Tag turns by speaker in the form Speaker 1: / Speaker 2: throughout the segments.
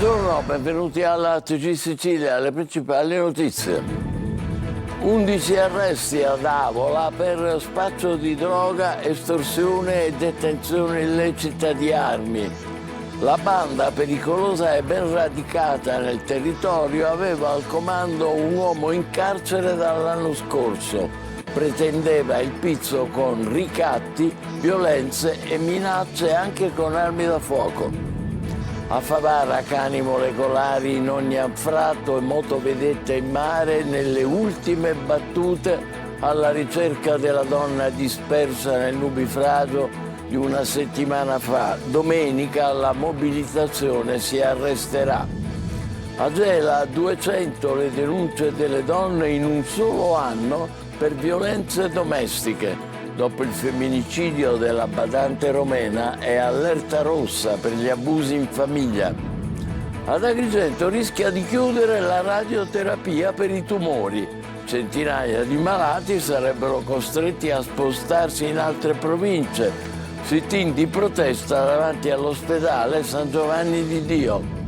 Speaker 1: Buongiorno, benvenuti alla TG Sicilia, alle principali notizie. 11 arresti ad Avola per spaccio di droga, estorsione e detenzione illecita di armi. La banda pericolosa e ben radicata nel territorio aveva al comando un uomo in carcere dall'anno scorso. Pretendeva il pizzo con ricatti, violenze e minacce anche con armi da fuoco. A Favara cani molecolari in ogni anfratto e motovedette in mare nelle ultime battute alla ricerca della donna dispersa nel nubifragio di una settimana fa. Domenica la mobilitazione si arresterà. A Gela 200 le denunce delle donne in un solo anno per violenze domestiche. Dopo il femminicidio della badante romena è allerta rossa per gli abusi in famiglia. Ad Agrigento rischia di chiudere la radioterapia per i tumori. Centinaia di malati sarebbero costretti a spostarsi in altre province. Sit-in di protesta davanti all'ospedale San Giovanni di Dio.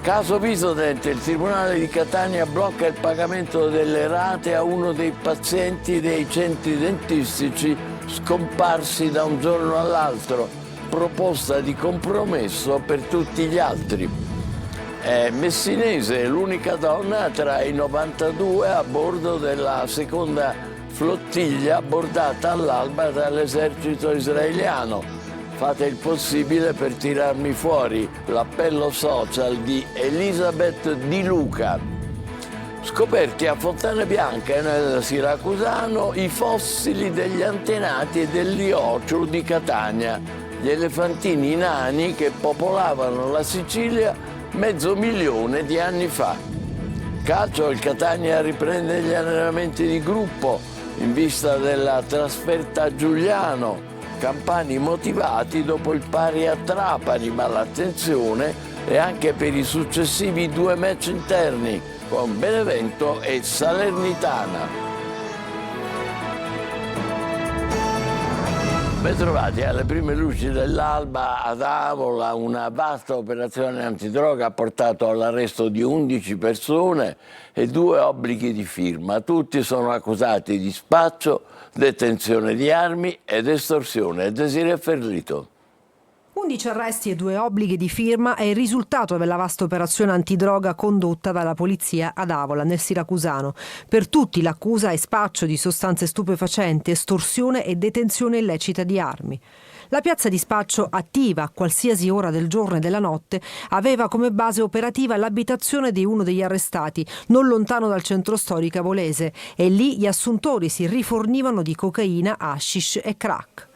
Speaker 1: Caso Visodent, il Tribunale di Catania blocca il pagamento delle rate a uno dei pazienti dei centri dentistici scomparsi da un giorno all'altro. Proposta di compromesso per tutti gli altri. È messinese, l'unica donna tra i 92 a bordo della seconda flottiglia abbordata all'alba dall'esercito israeliano. Fate il possibile per tirarmi fuori, l'appello social di Elisabeth Di Luca. Scoperti a Fontana Bianca nel Siracusano i fossili degli antenati e dell'ioccio di Catania, gli elefantini nani che popolavano la Sicilia 500.000 di anni fa. Calcio, il Catania riprende gli allenamenti di gruppo in vista della trasferta a Giuliano. Campani motivati dopo il pari a Trapani, ma l'attenzione è anche per i successivi 2 match interni con Benevento e Salernitana. Bentrovati alle prime luci dell'alba ad Avola. Una vasta operazione antidroga ha portato all'arresto di 11 persone e 2 obblighi di firma. Tutti sono accusati di spaccio, detenzione di armi ed estorsione. Desiree Ferlito.
Speaker 2: 11 arresti e 2 obblighi di firma è il risultato della vasta operazione antidroga condotta dalla polizia ad Avola, nel Siracusano. Per tutti l'accusa è spaccio di sostanze stupefacenti, estorsione e detenzione illecita di armi. La piazza di spaccio, attiva a qualsiasi ora del giorno e della notte, aveva come base operativa l'abitazione di uno degli arrestati, non lontano dal centro storico avolese, e lì gli assuntori si rifornivano di cocaina, hashish e crack.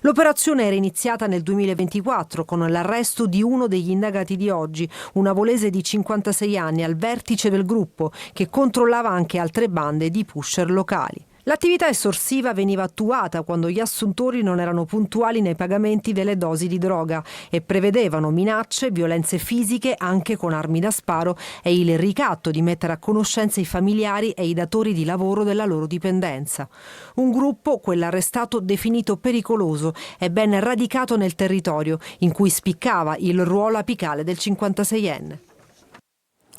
Speaker 2: L'operazione era iniziata nel 2024 con l'arresto di uno degli indagati di oggi, un avolese di 56 anni al vertice del gruppo che controllava anche altre bande di pusher locali. L'attività estorsiva veniva attuata quando gli assuntori non erano puntuali nei pagamenti delle dosi di droga e prevedevano minacce, violenze fisiche anche con armi da sparo e il ricatto di mettere a conoscenza i familiari e i datori di lavoro della loro dipendenza. Un gruppo, quell'arrestato, definito pericoloso e ben radicato nel territorio, in cui spiccava il ruolo apicale del 56enne.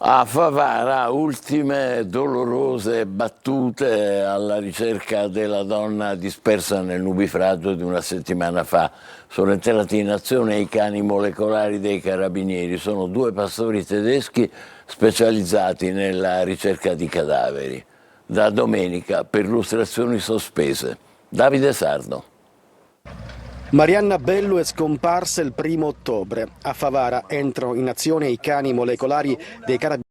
Speaker 1: A Favara, ultime dolorose battute alla ricerca della donna dispersa nel nubifragio di una settimana fa. Sono entrati in azione i cani molecolari dei carabinieri. Sono 2 pastori tedeschi specializzati nella ricerca di cadaveri. Da domenica perlustrazioni sospese. Davide Sardo.
Speaker 3: Marianna Bellu è scomparsa il 1° ottobre. A Favara entrano in azione i cani molecolari dei carabinieri